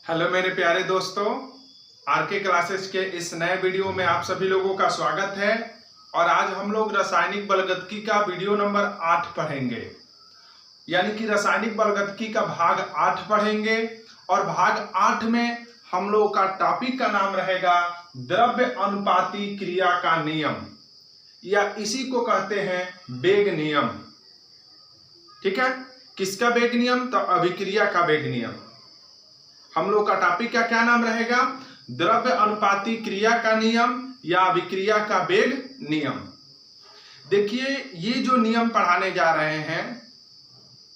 Hello मेरे प्यारे दोस्तों, आरके क्लासेस के इस नए वीडियो में आप सभी लोगों का स्वागत है। और आज हम लोग रासायनिक बलगतिकी का वीडियो नंबर 8 पढ़ेंगे, यानी कि रासायनिक बलगतिकी का भाग 8 पढ़ेंगे। और भाग 8 में हम लोग का टॉपिक का नाम रहेगा द्रव्य अनुपाती क्रिया का नियम, या इसी को कहते हैं वेग नियम। ठीक है, किसका वेग नियम? तो अभिक्रिया का वेग नियम। हम लोग का टॉपिक का क्या नाम रहेगा? द्रव्य अनुपाती क्रिया का नियम या अभिक्रिया का वेग नियम। देखिए, ये जो नियम पढ़ाने जा रहे हैं,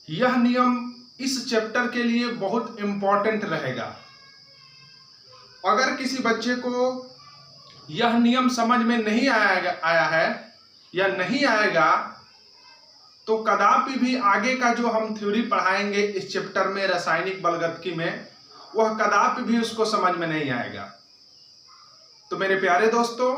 यह नियम इस चैप्टर के लिए बहुत इंपॉर्टेंट रहेगा। अगर किसी बच्चे को यह नियम समझ में नहीं आया है या नहीं आएगा, तो कदापि भी आगे का जो हम थ्योरी पढ़ाएंगे इस चैप्टर में रासायनिक बलगतिकी में, वह कदापि भी उसको समझ में नहीं आएगा। तो मेरे प्यारे दोस्तों,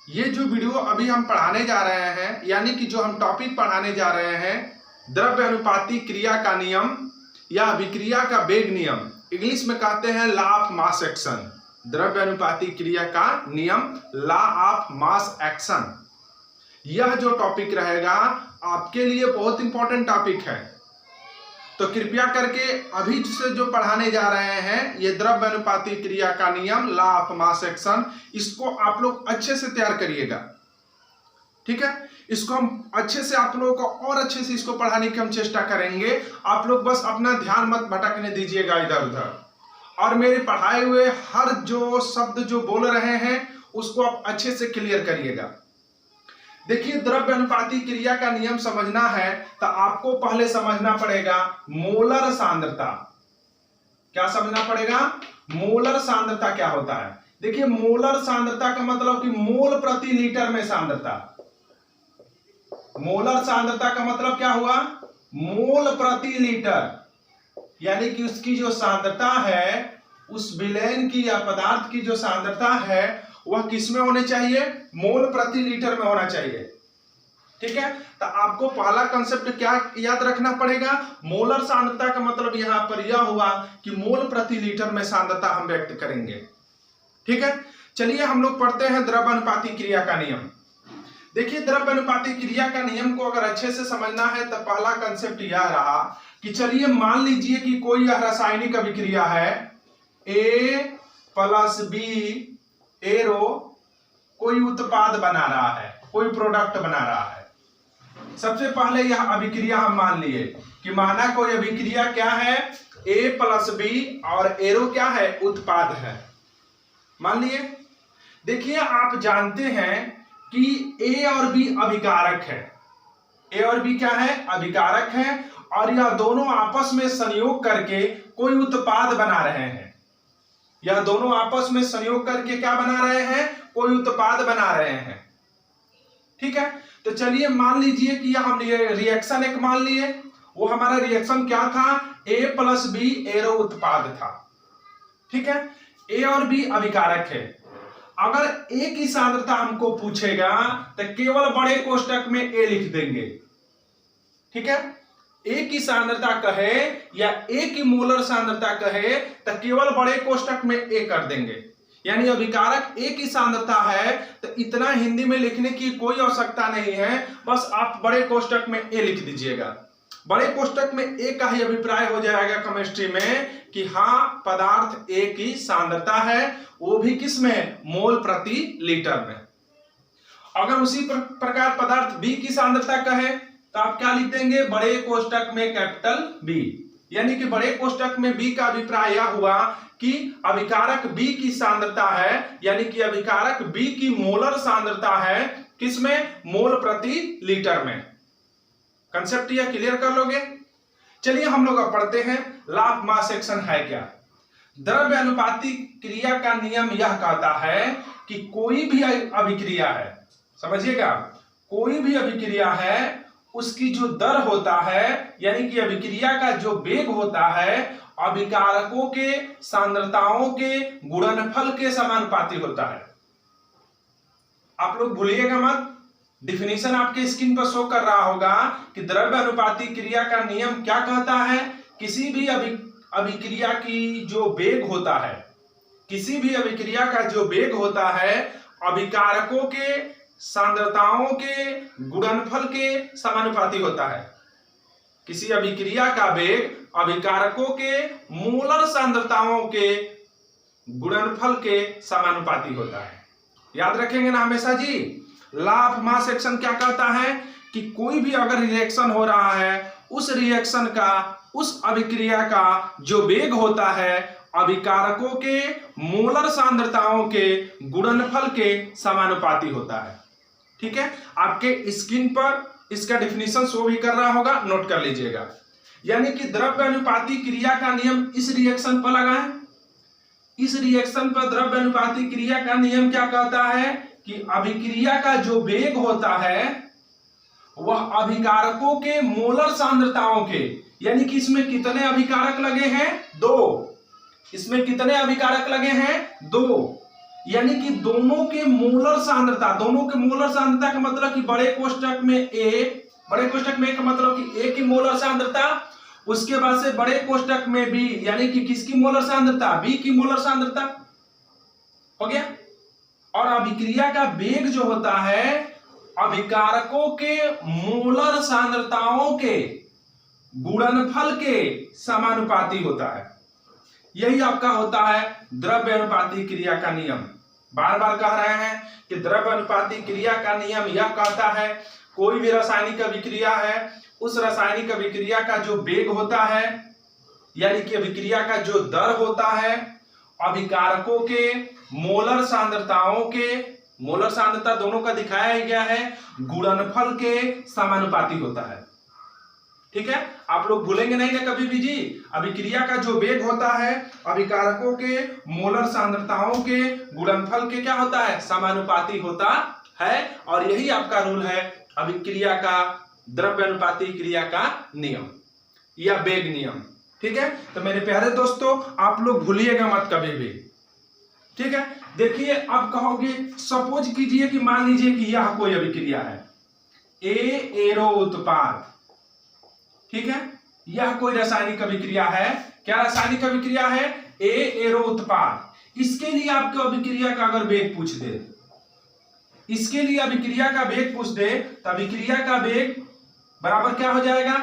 ये जो वीडियो अभी हम पढ़ाने जा रहे हैं, यानी कि जो हम टॉपिक पढ़ाने जा रहे हैं, द्रव्य अनुपाती क्रिया का नियम या अभिक्रिया का वेग नियम, इंग्लिश में कहते हैं लॉ ऑफ मास एक्शन। द्रव्य अनुपाती क्रिया का नियम, लॉ ऑफ मास एक्शन। यह जो टॉपिक रहेगा आपके लिए बहुत इंपॉर्टेंट टॉपिक है। तो कृपया करके अभी से जो पढ़ाने जा रहे हैं, ये द्रव्य अनुपाती क्रिया का नियम, लॉ ऑफ मास एक्शन, इसको आप लोग अच्छे से तैयार करिएगा। ठीक है, इसको हम अच्छे से आप लोगों को और अच्छे से इसको पढ़ाने की हम चेष्टा करेंगे। आप लोग बस अपना ध्यान मत भटकने दीजिएगा इधर उधर, और मेरे पढ़ाए हुए हर जो शब्द जो बोल रहे हैं उसको आप अच्छे से क्लियर करिएगा। देखिए, द्रव्य अनुपाती क्रिया का नियम समझना है तो आपको पहले समझना पड़ेगा मोलर सांद्रता। क्या समझना पड़ेगा? मोलर सांद्रता क्या होता है। देखिए, मोलर सांद्रता का मतलब कि मोल प्रति लीटर में सांद्रता। मोलर सांद्रता का मतलब क्या हुआ? मोल प्रति लीटर, यानी कि उसकी जो सांद्रता है, उस विलयन की या पदार्थ की जो सांद्रता है, वह किस में होने चाहिए? मोल प्रति लीटर में होना चाहिए। ठीक है, तो आपको पहला कंसेप्ट क्या याद रखना पड़ेगा? मोलर सांद्रता का मतलब यहां पर यह हुआ कि मोल प्रति लीटर में सांद्रता हम व्यक्त करेंगे। ठीक है, चलिए हम लोग पढ़ते हैं द्रव्य अनुपाती क्रिया का नियम। देखिए, द्रव्य अनुपाती क्रिया का नियम को अगर अच्छे से समझना है तो पहला कंसेप्ट यह रहा कि चलिए मान लीजिए कि कोई यह रासायनिक अभिक्रिया है, A + B एरो कोई उत्पाद बना रहा है, कोई प्रोडक्ट बना रहा है। सबसे पहले यह अभिक्रिया हम मान लिए कि माना कोई अभिक्रिया क्या है? A + B और एरो क्या है? उत्पाद है, मान लिए। देखिए, आप जानते हैं कि A और B अभिकारक है। A और B क्या है? अभिकारक है, और यह दोनों आपस में संयोग करके कोई उत्पाद बना रहे हैं। यह दोनों आपस में संयोग करके क्या बना रहे हैं? कोई उत्पाद बना रहे हैं। ठीक है, तो चलिए मान लीजिए कि यह हम रिएक्शन एक मान लिए। वो हमारा रिएक्शन क्या था? A + B एरो उत्पाद था। ठीक है, A और B अभिकारक है। अगर A की सांद्रता हमको पूछेगा तो केवल बड़े कोष्टक में A लिख देंगे। ठीक है, A की सांद्रता कहे या A की मोलर सांद्रता कहे तो केवल बड़े कोष्टक में A कर देंगे। यानी अभिकारक A की सांद्रता है तो इतना हिंदी में लिखने की कोई आवश्यकता नहीं है, बस आप बड़े कोष्टक में A लिख दीजिएगा। बड़े कोष्टक में A का ही अभिप्राय हो जाएगा केमिस्ट्री में कि हाँ, पदार्थ A की सांद्रता है, वो भी किस में? मोल प्रति लीटर में। अगर उसी प्रकार पदार्थ B की सांद्रता कहे तो आप क्या लिख देंगे? बड़े कोष्टक में कैपिटल B। यानी कि बड़े कोष्टक में B का अभिप्राय यह हुआ कि अभिकारक B की सांद्रता है, यानी कि अभिकारक B की मोलर सांद्रता है किसमें? मोल प्रति लीटर में। कंसेप्ट यह क्लियर कर लोगे? चलिए हम लोग अब पढ़ते हैं लॉ ऑफ मास एक्शन है क्या। द्रव्य अनुपाती क्रिया का नियम यह कहता है कि कोई भी अभिक्रिया है, समझिएगा, कोई भी अभिक्रिया है, उसकी जो दर होता है, यानी कि अभिक्रिया का जो वेग होता है, अभिकारकों के सांद्रताओं के गुणनफल के समानुपाती होता है। आप लोग भूलिएगा मत, डिफिनीशन आपके स्क्रीन पर शो कर रहा होगा कि द्रव्य अनुपाती क्रिया का नियम क्या कहता है? किसी भी अभिक्रिया की जो वेग होता है, किसी भी अभिक्रिया का जो वेग होता है अभिकारकों के सांद्रताओं के गुणनफल के समानुपाती होता है। किसी अभिक्रिया का वेग अभिकारकों के मोलर सांद्रताओं के गुणनफल के समानुपाती होता है। याद रखेंगे ना हमेशा जी। लॉ ऑफ मास सेक्शन क्या कहता है कि कोई भी अगर रिएक्शन हो रहा है उस रिएक्शन का, उस अभिक्रिया का जो वेग होता है अभिकारकों के मोलर सांद्रताओं के गुणनफल के समानुपाती होता है। ठीक है, आपके स्क्रीन पर इसका डेफिनेशन शो भी कर रहा होगा, नोट कर लीजिएगा। यानी कि द्रव्य अनुपाती क्रिया का नियम इस रिएक्शन पर लगा है। इस रिएक्शन पर द्रव्य अनुपाती क्रिया का नियम क्या कहता है कि अभिक्रिया का जो वेग होता है वह अभिकारकों के मोलर सांद्रताओं के, यानी कि इसमें कितने अभिकारक लगे हैं? 2। इसमें कितने अभिकारक लगे हैं? 2। यानी कि दोनों के मोलर सांद्रता, दोनों के मोलर सांद्रता का मतलब कि बड़े कोष्टक में ए, बड़े कोष्टक में का मतलब कि ए की मोलर सांद्रता, उसके बाद से बड़े कोष्टक में बी, यानी कि किसकी मोलर सांद्रता? बी की मोलर सांद्रता। हो गया। और अभिक्रिया का वेग जो होता है अभिकारकों के मोलर सांद्रताओं के गुणनफल के समानुपाती होता है। यही आपका होता है द्रव्य अनुपाती क्रिया का नियम। बार बार कह रहे हैं कि द्रव्य अनुपाती क्रिया का नियम यह कहता है कोई भी रासायनिक अभिक्रिया है उस रासायनिक अभिक्रिया का जो वेग होता है, यानी कि अभिक्रिया का जो दर होता है अभिकारकों के मोलर सांद्रताओं के, मोलर सांद्रता दोनों का दिखाया ही गया है, गुणनफल के समानुपाती होता है। ठीक है, आप लोग भूलेंगे नहीं ना कभी भी जी। अभिक्रिया का जो वेग होता है अभिकारकों के मोलर सांद्रताओं के गुणनफल के क्या होता है? समानुपाती होता है। और यही आपका रूल है अभिक्रिया का द्रव्य अनुपाती क्रिया का नियम या वेग नियम। ठीक है, तो मेरे प्यारे दोस्तों आप लोग भूलिएगा मत कभी भी। ठीक है, देखिए अब कहोगे, सपोज कीजिए कि मान लीजिए कि यह कोई अभिक्रिया है एरो उत्पाद। ठीक है, यह कोई रासायनिक अभिक्रिया है। क्या रासायनिक अभिक्रिया है? एरो उत्पाद। इसके लिए आपको अभिक्रिया का अगर वेग पूछ दे, इसके लिए अभिक्रिया का वेग पूछ दे तो अभिक्रिया का वेग बराबर क्या हो जाएगा?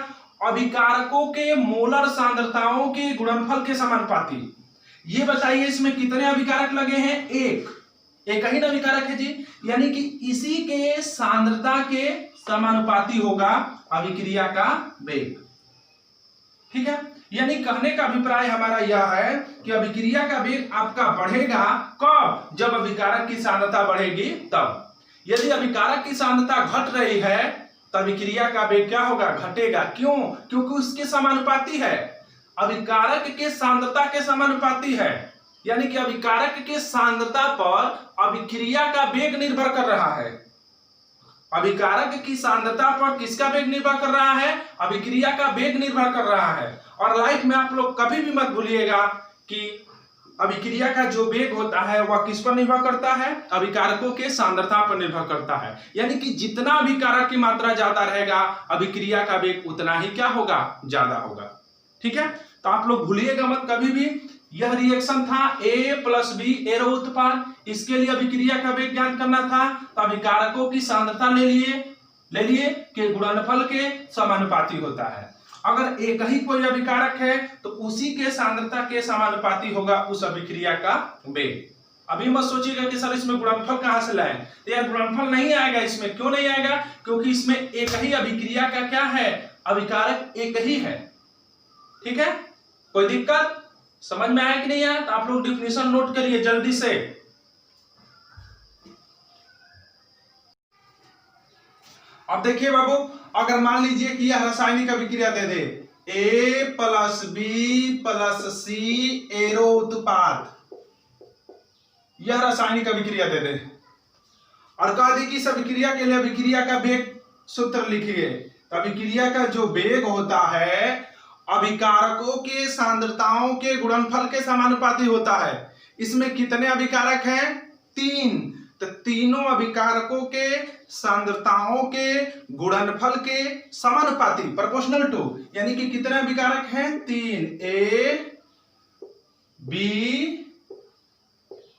अभिकारकों के मोलर सांद्रताओं के गुणनफल के समानुपाती। ये बताइए इसमें कितने अभिकारक लगे हैं? एक ही अभिकारक है जी, यानी कि इसी के सांद्रता के समानुपाती होगा अभिक्रिया का वेग। ठीक है, यानी कहने का अभिप्राय हमारा यह है कि अभिक्रिया का वेग आपका बढ़ेगा कब? जब अभिकारक की सांद्रता बढ़ेगी तब। यदि अभिकारक की सांद्रता घट रही है तो अभिक्रिया का वेग क्या होगा? घटेगा। क्यों? क्योंकि उसके समानुपाती है, अभिकारक के सांद्रता के समानुपाती है। यानी कि अभिकारक के सांद्रता पर अभिक्रिया का वेग निर्भर कर रहा है। अभिकारक की सांद्रता पर किसका वेग निर्भर कर रहा है? अभिक्रिया का वेग निर्भर कर रहा है। और लाइफ में आप लोग कभी भी मत भूलिएगा कि अभिक्रिया का जो वेग होता है वह किस पर निर्भर करता है? अभिकारकों के सांद्रता पर निर्भर करता है। यानी कि जितना अभिकारक की मात्रा ज्यादा रहेगा अभिक्रिया का वेग उतना ही क्या होगा? ज्यादा होगा। ठीक है, तो आप लोग भूलिएगा मत कभी भी। यह रिएक्शन था A+B एरो उत्पाद। इसके लिए अभिक्रिया का वेग ज्ञात करना था तो अभिकारकों की सांद्रता ले लिए कि गुणनफल के समानुपाती होता है। अगर एक ही कोई अभिकारक है तो उसी के सांद्रता के समानुपाती होगा उस अभिक्रिया का वेग। अभी मत सोचिएगा कि सर इसमें गुणनफल कहां से लाएं, तो यार गुणनफल नहीं आएगा इसमें। क्यों नहीं आएगा? क्योंकि इसमें एक ही अभिक्रिया का क्या है? अभिकारक एक ही है। ठीक है, कोई दिक्कत? समझ में आया कि नहीं आया? तो आप लोग डिफिनेशन नोट करिए जल्दी से। अब देखिए बाबू, अगर मान लीजिए कि यह रासायनिक अभिक्रिया दे दे A+B+C एरो उत्पाद, यह रासायनिक अभिक्रिया दे दे और कह दे कि इस अभिक्रिया के लिए अभिक्रिया का वेग सूत्र लिखिए। तो अभिक्रिया का जो वेग होता है अभिकारकों के सांद्रताओं के गुणनफल के समानुपाती होता है। इसमें कितने अभिकारक हैं? 3। तो तीनों अभिकारकों के सांद्रताओं के गुणनफल के समानुपाती, प्रोपोर्शनल टू, यानी कि कितने अभिकारक हैं? 3। A बी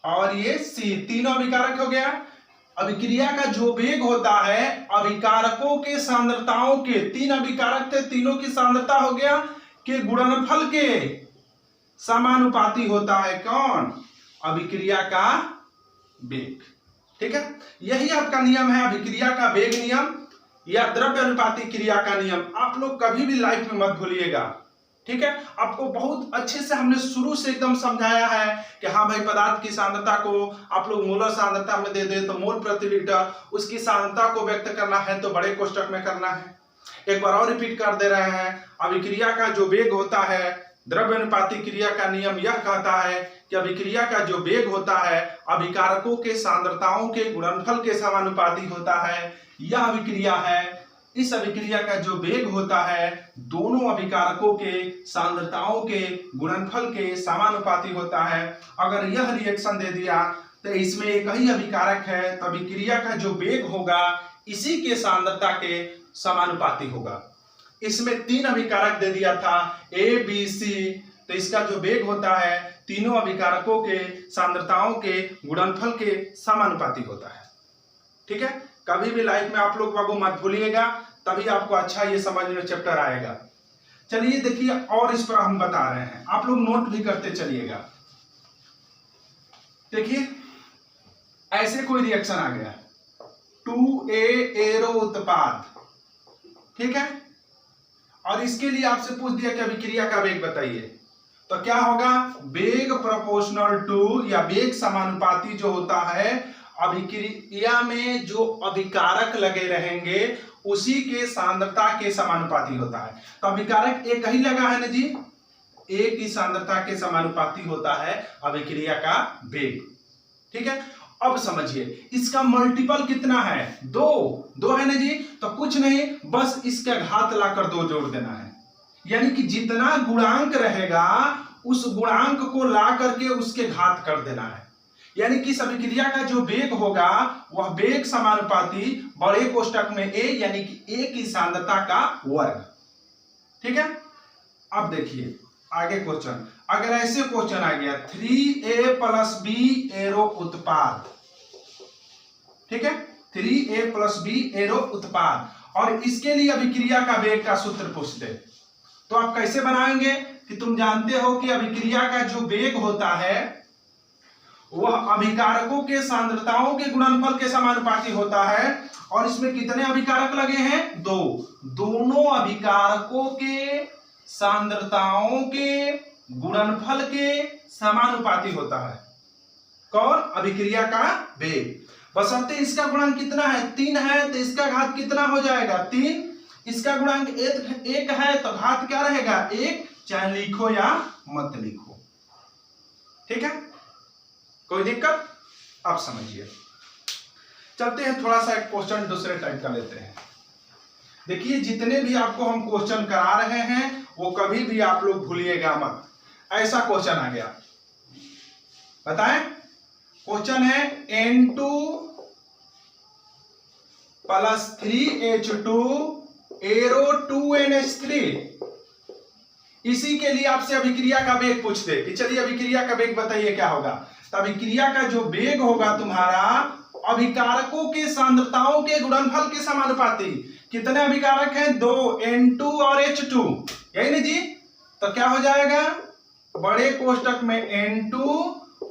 और ये सी, तीनों अभिकारक हो गया। अभिक्रिया का जो वेग होता है अभिकारकों के सांद्रताओं के, तीन अभिकारक थे, तीनों की सांद्रता हो गया कि गुणनफल के समानुपाती होता है। कौन? अभिक्रिया का वेग। ठीक है, यही आपका नियम है, अभिक्रिया का वेग नियम या द्रव्य अनुपाती क्रिया का नियम। आप लोग कभी भी लाइफ में मत भूलिएगा। ठीक है, आपको बहुत अच्छे से हमने शुरू से एकदम समझाया है कि हाँ भाई, पदार्थ की सांद्रता को आप लोग मोलर सांद्रता में दे दे तो मोल प्रति लीटर, उसकी सांद्रता को व्यक्त करना है तो बड़े कोष्टक में करना है। एक बार और रिपीट कर दे रहे हैं, अभिक्रिया का जो वेग होता है, द्रव्य अनुपाती क्रिया का नियम यह कहता है कि अभिक्रिया का जो वेग होता है अभिकारकों के सांद्रताओं के गुणनफल के समानुपाती होता है। यह अभिक्रिया है, इस अभिक्रिया का जो वेग होता है दोनों अभिकारकों के सांद्रताओं के गुणनफल के समानुपाती होता है। अगर यह रिएक्शन दे दिया तो इसमें एक ही अभिकारक है तो अभिक्रिया का जो वेग होगा इसी के सांद्रता के समानुपाती होगा। इसमें तीन अभिकारक दे दिया था ए बी सी, तो इसका जो वेग होता है तीनों अभिकारकों के सांद्रताओं के गुणनफल के समानुपाती होता है। ठीक है, कभी भी लाइफ में आप लोग बाबू मत भूलिएगा, तभी आपको अच्छा ये समझ में चैप्टर आएगा। चलिए देखिए, और इस पर हम बता रहे हैं, आप लोग नोट भी करते चलिएगा। देखिए, ऐसे कोई रिएक्शन आ गया 2A एरो उत्पाद, ठीक है, और इसके लिए आपसे पूछ दिया कि अभिक्रिया का वेग बताइए, तो क्या होगा? वेग प्रोपोर्शनल टू या वेग समानुपाती जो होता है अभिक्रिया में जो अभिकारक लगे रहेंगे उसी के सांद्रता के समानुपाती होता है। तो अभिकारक एक ही लगा है ना जी, एक ही सांद्रता के समानुपाती होता है अभिक्रिया का वेग। ठीक है, अब समझिए इसका मल्टीपल कितना है? दो है ना जी, तो कुछ नहीं, बस इसका घात लाकर 2 जोड़ देना है। यानी कि जितना गुणांक रहेगा उस गुणांक को ला करके उसके घात कर देना है। यानी कि इस अभिक्रिया का जो वेग होगा वह वेग समानुपाती बड़े कोष्टक में ए, यानी कि ए की सांद्रता का वर्ग। ठीक है, अब देखिए आगे क्वेश्चन, अगर ऐसे क्वेश्चन आ गया 3A + B एरो उत्पाद, ठीक है, 3A + B एरो उत्पाद, और इसके लिए अभिक्रिया का वेग का सूत्र पूछ दे तो आप कैसे बनाएंगे कि तुम जानते हो कि अभिक्रिया का जो वेग होता है वह अभिकारकों के सांद्रताओं के गुणनफल के समानुपाती होता है। और इसमें कितने अभिकारक लगे हैं? 2। दोनों अभिकारकों के सांद्रताओं के गुणनफल के समानुपाती होता है। कौन? अभिक्रिया का वेग। बशर्ते इसका गुणांक कितना है? 3 है, तो इसका घात कितना हो जाएगा? 3। इसका गुणांक 1 है तो घात क्या रहेगा? 1। चाहे लिखो या मत लिखो। ठीक है, कोई दिक्कत? आप समझिए। चलते हैं थोड़ा सा एक क्वेश्चन दूसरे टाइप का लेते हैं। देखिए, जितने भी आपको हम क्वेश्चन करा रहे हैं वो कभी भी आप लोग भूलिएगा मत। ऐसा क्वेश्चन आ गया, बताएं। क्वेश्चन है N2 + 3H2 एरो 2NH3। इसी के लिए आपसे अभिक्रिया का वेग पूछ दे कि चलिए अभिक्रिया का वेग बताइए क्या होगा। तो अभिक्रिया का जो वेग होगा तुम्हारा अभिकारकों के सांद्रताओं के गुणनफल के समानुपाती। कितने अभिकारक हैं? 2, N2 और H2, यही ना जी। तो क्या हो जाएगा? बड़े कोष्टक में N2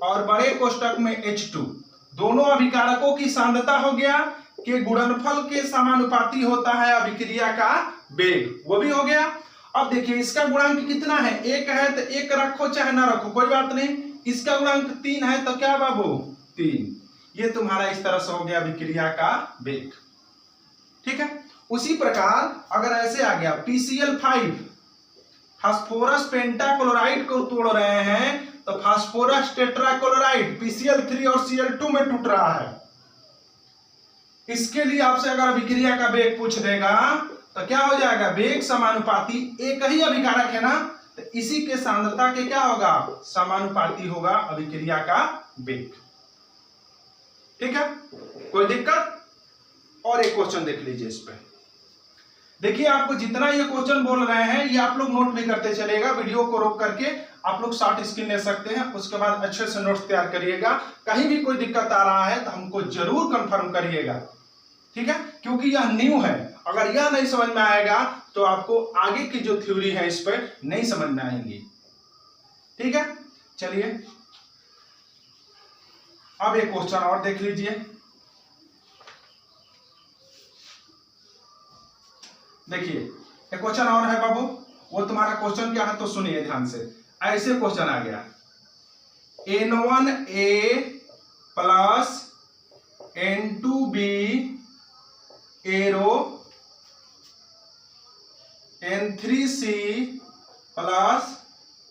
और बड़े कोष्टक में H2, दोनों अभिकारकों की सांद्रता हो गया कि गुणनफल के समानुपाती होता है अभिक्रिया का वेग, वो भी हो गया। अब देखिए इसका गुणांक कितना है? 1 है तो 1 रखो चाहे ना रखो कोई बात नहीं। इसका गुणांक 3 है तो क्या बाबू? 3। ये तुम्हारा इस तरह से हो गया अभिक्रिया का वेग। ठीक है, उसी प्रकार अगर ऐसे आ गया PCl5 फास्फोरस पेंटाक्लोराइड को तोड़ रहे हैं तो फास्फोरस टेट्राक्लोराइड PCl3 और Cl2 में टूट रहा है। इसके लिए आपसे अगर अभिक्रिया का वेग पूछ देगा तो क्या हो जाएगा? वेग समानुपाती, एक ही अभिकारक है ना, तो इसी के सांद्रता के क्या होगा? समानुपाती होगा अभिक्रिया का वेग। ठीक है, कोई दिक्कत? और एक क्वेश्चन देख लीजिए इस पे। देखिए आपको जितना ये क्वेश्चन बोल रहे हैं ये आप लोग नोट भी करते चलेगा, वीडियो को रोक करके आप लोग शॉर्ट स्क्रीन ले सकते हैं, उसके बाद अच्छे से नोट्स तैयार करिएगा। कहीं भी कोई दिक्कत आ रहा है तो हमको जरूर कंफर्म करिएगा, ठीक है, क्योंकि यह न्यू है। अगर यह नहीं समझ में आएगा तो आपको आगे की जो थ्योरी है इस पर नहीं समझ में आएंगी, ठीक है। चलिए अब एक क्वेश्चन और देख लीजिए। देखिए एक क्वेश्चन और है बाबू, वो तुम्हारा क्वेश्चन क्या है तो सुनिए ध्यान से। ऐसे क्वेश्चन आ गया, N1A plus N2B arrow N3C plus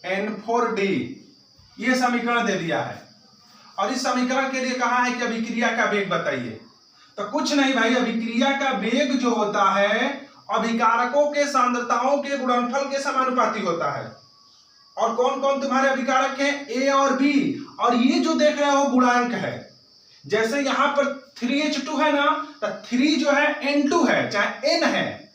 N4D, ये समीकरण दे दिया है और इस समीकरण के लिए कहा है कि अभिक्रिया का वेग बताइए। तो कुछ नहीं भाई, अभिक्रिया का वेग जो होता है अभिकारकों के सांद्रताओं के गुणनफल के समानुपाती होता है। और कौन कौन तुम्हारे अभिकारक हैं? ए और बी, और ये जो देख रहे हो गुणांक है। जैसे यहां पर 3H2 है ना, तो 3 जो है N2 है, चाहे N है,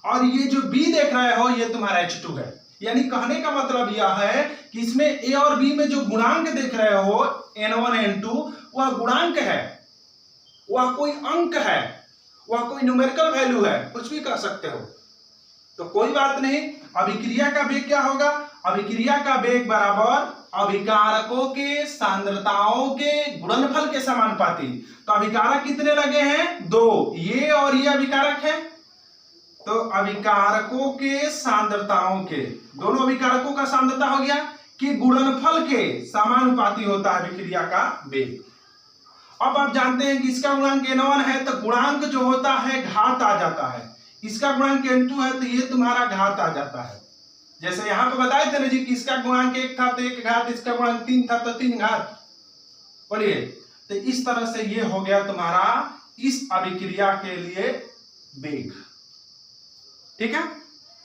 और ये जो B देख रहे हो ये तुम्हारा H2 है। यानी कहने का मतलब यह है कि इसमें ए और बी में जो गुणांक देख रहे हो N1 N2, वह गुणांक है, वह कोई अंक है, वह कोई न्यूमेरिकल वैल्यू है, कुछ भी कह सकते हो। तो कोई बात नहीं, अभिक्रिया का वेग क्या होगा? अभिक्रिया का वेग बराबर अभिकारकों के सांद्रताओं के गुणनफल के समानुपाती। तो अभिकारक कितने लगे हैं? 2, ये और ये अभिकारक है। तो अभिकारकों के सांद्रताओं के, दोनों अभिकारकों का सांद्रता हो गया कि गुणनफल के समानुपाती होता है अभिक्रिया का वेग। अब आप जानते हैं कि इसका गुणांक N1 है, तो गुणांक जो होता है घात आ जाता है। इसका गुणांक N2 है तो ये तुम्हारा घात आ जाता है। जैसे यहां पे बताए थे ना जी कि इसका गुणांक 1 था तो 1 घात, इसका गुणांक 3 था तो 3 घात। बोलिए, तो इस तरह से ये हो गया तुम्हारा इस अभिक्रिया के लिए वेग, ठीक है।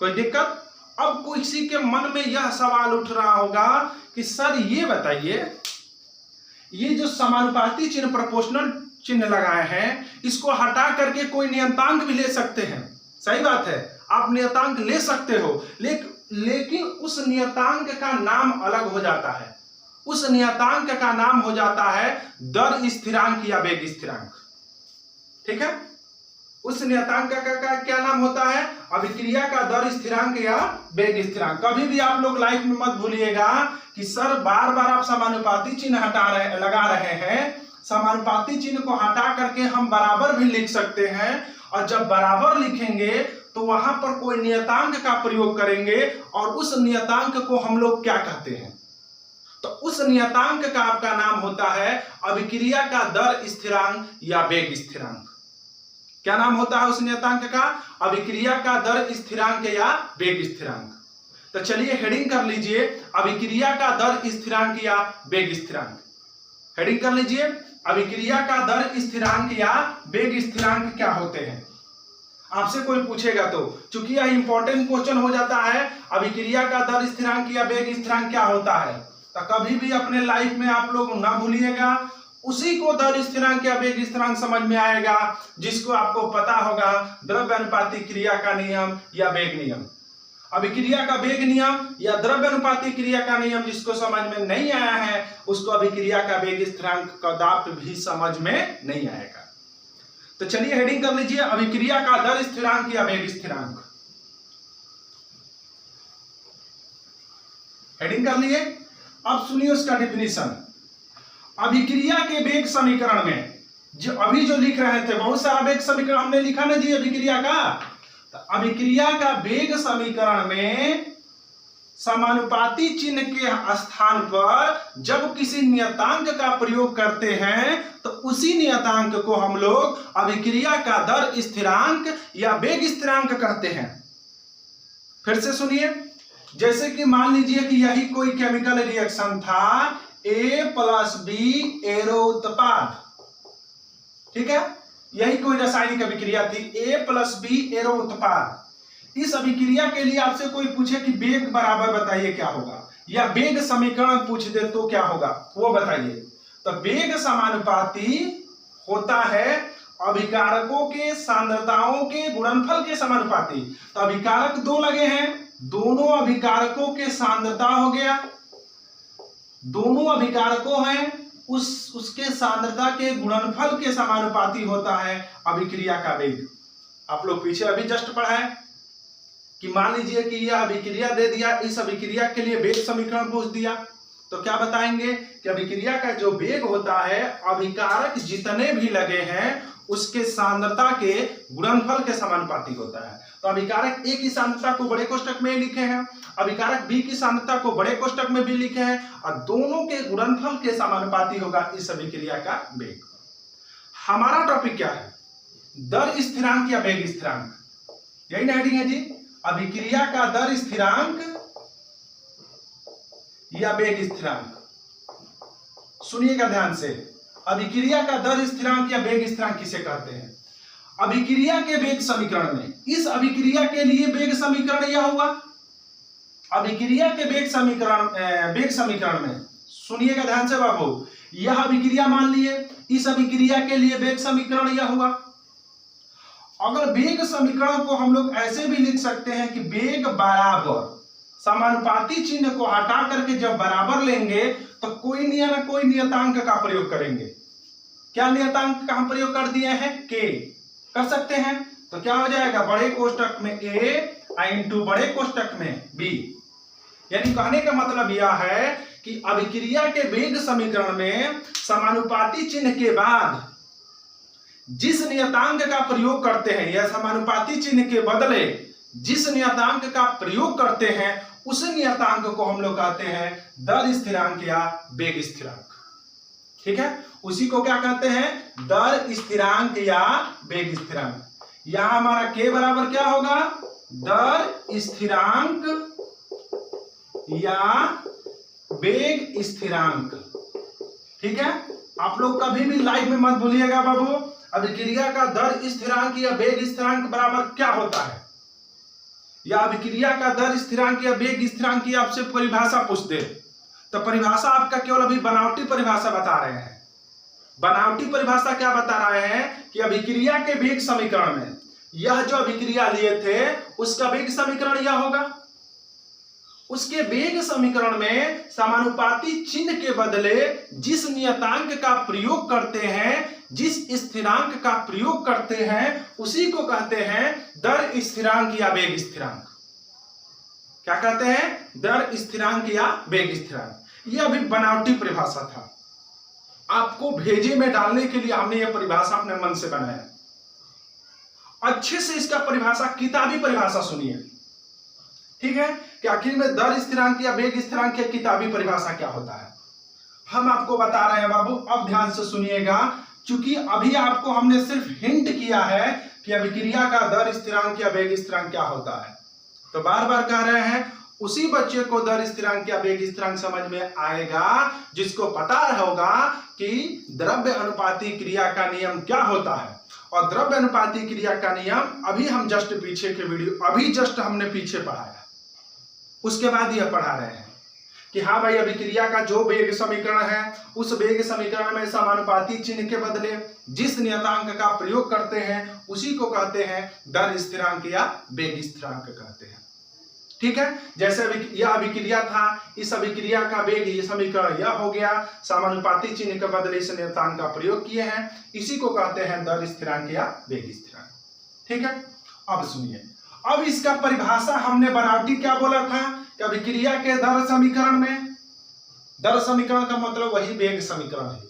कोई दिक्कत? अब किसी के मन में यह सवाल उठ रहा होगा कि सर ये बताइए, ये जो समानुपाती चिन्ह प्रोपोर्शनल चिन्ह लगाए हैं, इसको हटा करके कोई नियतांक भी ले सकते हैं। सही बात है, आप नियतांक ले सकते हो, लेकिन उस नियतांक का नाम अलग हो जाता है। उस नियतांक का नाम हो जाता है दर स्थिरांक या वेग स्थिरांक, ठीक है। उस नियतांक का क्या नाम होता है? अभिक्रिया का दर स्थिरांक या वेग स्थिरांक। कभी भी आप लोग लाइफ में मत भूलिएगा कि सर बार बार आप समानुपाती चिन्ह लगा रहे हैं। समानुपाती चिन्ह को हटा करके हम बराबर भी लिख सकते हैं, और जब बराबर लिखेंगे तो वहां पर कोई नियतांक का प्रयोग करेंगे, और उस नियतांक को हम लोग क्या कहते हैं? तो उस नियतांक का आपका नाम होता है अभिक्रिया का दर स्थिरांक या वेग स्थिरांक। क्या नाम होता है उस नियतांक का? अभिक्रिया का दर स्थिरांक या वेग स्थिरांक। तो चलिए हेडिंग कर लीजिए, अभिक्रिया का दर स्थिरांक या वेग स्थिरांक। हेडिंग कर लीजिए, अभिक्रिया का दर स्थिरांक या वेग स्थिरांक क्या होते हैं? आपसे कोई पूछेगा तो, चूंकि यह इंपॉर्टेंट क्वेश्चन हो जाता है, अभिक्रिया का दर स्थिरांक या वेग स्थिरांक क्या होता है, तो कभी भी अपने लाइफ में आप लोग ना भूलिएगा। उसी को दर स्थिरांक या वेग स्थिरांक समझ में आएगा जिसको आपको पता होगा द्रव्यानुपाती क्रिया का नियम या वेग नियम। अभिक्रिया का वेग नियम या द्रव्यानुपाती क्रिया का नियम जिसको समझ में नहीं आया है, उसको अभिक्रिया का वेग स्थिरांक कदापि भी समझ में नहीं आएगा। तो चलिए हेडिंग कर लीजिए, अभिक्रिया का दर स्थिरांक या वेग स्थिरांक। हेडिंग कर लिए। अब सुनिए उसका डेफिनेशन। अभिक्रिया के वेग समीकरण में जो लिख रहे थे, बहुत सारा वेग समीकरण हमने लिखा ना जी अभिक्रिया का। तो अभिक्रिया का वेग समीकरण में समानुपाती चिन्ह के स्थान पर जब किसी नियतांक का प्रयोग करते हैं तो उसी नियतांक को हम लोग अभिक्रिया का दर स्थिरांक या वेग स्थिरांक कहते हैं। फिर से सुनिए, जैसे कि मान लीजिए कि यही कोई केमिकल रिएक्शन था, A+B एरो उत्पाद, ठीक है, यही कोई रासायनिक अभिक्रिया थी, A+B एरो उत्पाद। इस अभिक्रिया के लिए आपसे कोई पूछे कि वेग बराबर बताइए क्या होगा, या वेग समीकरण पूछ दे तो क्या होगा वो बताइए। तो वेग समानुपाती होता है अभिकारकों के सांद्रताओं के गुणनफल के समानुपाती। तो अभिकारक 2 लगे हैं, दोनों अभिकारकों के सांद्रता हो गया, दोनों अभिकारकों हैं उसके सांद्रता के गुणनफल के समानुपाती होता है अभिक्रिया का वेग। आप लोग पीछे अभी जस्ट पढ़ा है कि मान लीजिए कि यह अभिक्रिया दे दिया, इस अभिक्रिया के लिए वेग समीकरण पूछ दिया, तो क्या बताएंगे कि अभिक्रिया का जो वेग होता है अभिकारक जितने भी लगे हैं उसके सांद्रता के गुणनफल के समानुपाती होता है। तो अभिकारक ए की सांद्रता को बड़े कोष्टक में लिखे हैं, अभिकारक बी की सांद्रता को बड़े कोष्टक में भी लिखे हैं, और दोनों के गुणनफल के समानुपाती होगा इस अभिक्रिया का वेग। हमारा टॉपिक क्या है? दर स्थिरांक या वेग स्थिरांक, यही ना हेडिंग है जी। अभिक्रिया का दर स्थिरांक या वेग स्थिरांक, सुनिएगा ध्यान से। अभिक्रिया का दर स्थिरांक या वेग स्थिरांक किसे कहते हैं? अभिक्रिया के वेग समीकरण में, इस अभिक्रिया के लिए वेग समीकरण यह हुआ। अभिक्रिया के वेग समीकरण में सुनिएगा ध्यान से बाबू, यह अभिक्रिया मान लिए, इस अभिक्रिया के लिए वेग समीकरण यह हुआ। अगर वेग समीकरण को हम लोग ऐसे भी लिख सकते हैं कि वेग बराबर, समानुपाती चिन्ह को हटा करके जब बराबर लेंगे तो कोई न कोई नियतांक का प्रयोग करेंगे। क्या नियतांक का हम प्रयोग कर दिए हैं? के कर सकते हैं। तो क्या हो जाएगा? बड़े कोष्टक में ए इंटू बड़े कोष्टक में बी। यानी कहने का मतलब यह है कि अभिक्रिया के वेग समीकरण में समानुपाती चिन्ह के बाद जिस नियतांक का प्रयोग करते हैं या समानुपाती चिन्ह के बदले जिस नियतांक का प्रयोग करते हैं उस नियतांक को हम लोग कहते हैं दर स्थिरांक या वेग स्थिरांक। ठीक है, उसी को क्या कहते हैं? दर स्थिरांक या वेग स्थिरांक। यहां हमारा के बराबर क्या होगा? दर स्थिरांक या वेग स्थिरांक। ठीक है, आप लोग कभी भी लाइफ में मत भूलिएगा बाबू, अभिक्रिया का दर स्थिरांक या वेग स्थिरांक बराबर क्या होता है, या अभिक्रिया का दर स्थिरांक या वेग स्थिरांक की आपसे परिभाषा पूछ दे तो परिभाषा आपका केवल अभी बनावटी परिभाषा बता रहे हैं। बनावटी परिभाषा क्या बता रहे हैं कि अभिक्रिया के वेग समीकरण में यह जो अभिक्रिया लिए थे उसका वेग समीकरण यह होगा। उसके वेग समीकरण में समानुपाती चिन्ह के बदले जिस नियतांक का प्रयोग करते हैं, जिस स्थिरांक का प्रयोग करते हैं उसी को कहते हैं दर स्थिरांक या वेग स्थिरांक। क्या कहते हैं? दर स्थिरांक या वेग स्थिरांक। यह अभी बनावटी परिभाषा था, आपको भेजे में डालने के लिए हमने यह परिभाषा अपने मन से बनाया। अच्छे से इसका परिभाषा, किताबी परिभाषा सुनिए। ठीक है, कि आखिर में दर स्थिरांक या वेग स्थिरांक की किताबी परिभाषा क्या होता है हम आपको बता रहे हैं बाबू। अब ध्यान से सुनिएगा, क्योंकि अभी आपको हमने सिर्फ हिंट किया है कि अभिक्रिया का दर स्थिरांक या वेग स्थिरांक क्या होता है, तो बार बार कह रहे हैं उसी बच्चे को दर स्थिरांक या वेग स्थिरांक समझ में आएगा जिसको पता होगा कि द्रव्य अनुपाती क्रिया का नियम क्या होता है। और द्रव्य अनुपाती क्रिया का नियम अभी हम जस्ट पीछे के वीडियो, अभी जस्ट हमने पीछे पढ़ाया, उसके बाद यह पढ़ा रहे हैं कि हाँ भाई अभिक्रिया का जो वेग समीकरण है उस वेग समीकरण में समानुपाती चिन्ह के बदले जिस नियतांक का प्रयोग करते हैं उसी को कहते हैं दर स्थिरांक या वेग स्थिरांक कहते हैं। ठीक है, जैसे यह अभिक्रिया था, इस अभिक्रिया का वेग ये समीकरण यह हो गया, समानुपाती चिन्ह के बदले इस नियतांक का प्रयोग किए हैं, इसी को कहते हैं दर स्थिरांक या वेग स्थिरांक। ठीक है, अब सुनिए, अब इसका परिभाषा हमने बनावटी क्या बोला था कि अभिक्रिया के दर समीकरण में, दर समीकरण का मतलब वही वेग समीकरण है।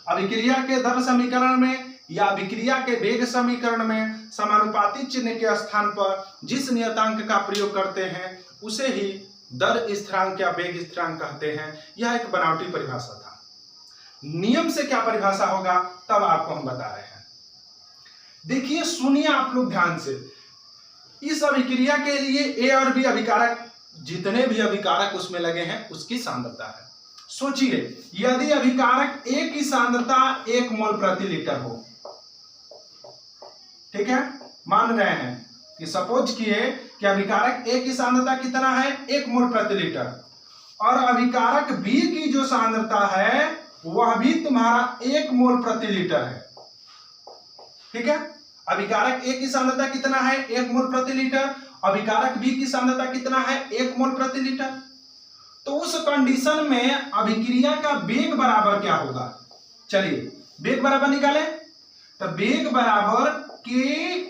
अभिक्रिया के दर समीकरण में या अभिक्रिया के वेग समीकरण में समानुपाती चिन्ह के स्थान पर जिस नियतांक का प्रयोग करते हैं उसे ही दर स्थिरांक या वेग स्थिरांक कहते हैं। यह एक बनावटी परिभाषा था। नियम से क्या परिभाषा होगा तब आपको हम बता रहे हैं। देखिए सुनिए आप लोग ध्यान से, इस अभिक्रिया के लिए ए और बी अभिकारक, जितने भी अभिकारक उसमें लगे हैं उसकी सांद्रता है। सोचिए यदि अभिकारक ए की सांद्रता 1 मोल प्रति लीटर हो, ठीक है, मान रहे हैं कि सपोज किए कि अभिकारक ए की सांद्रता कितना है 1 मोल प्रति लीटर, और अभिकारक बी की जो सांद्रता है वह भी तुम्हारा 1 मोल प्रति लीटर है। ठीक है, अभिकारक ए की सांद्रता कितना है 1 मोल प्रति लीटर, अभिकारक बी की सांद्रता कितना है 1 मोल प्रति लीटर। तो उस कंडीशन में अभिक्रिया का वेग बराबर क्या होगा? चलिए वेग बराबर निकालें। तो वेग बराबर K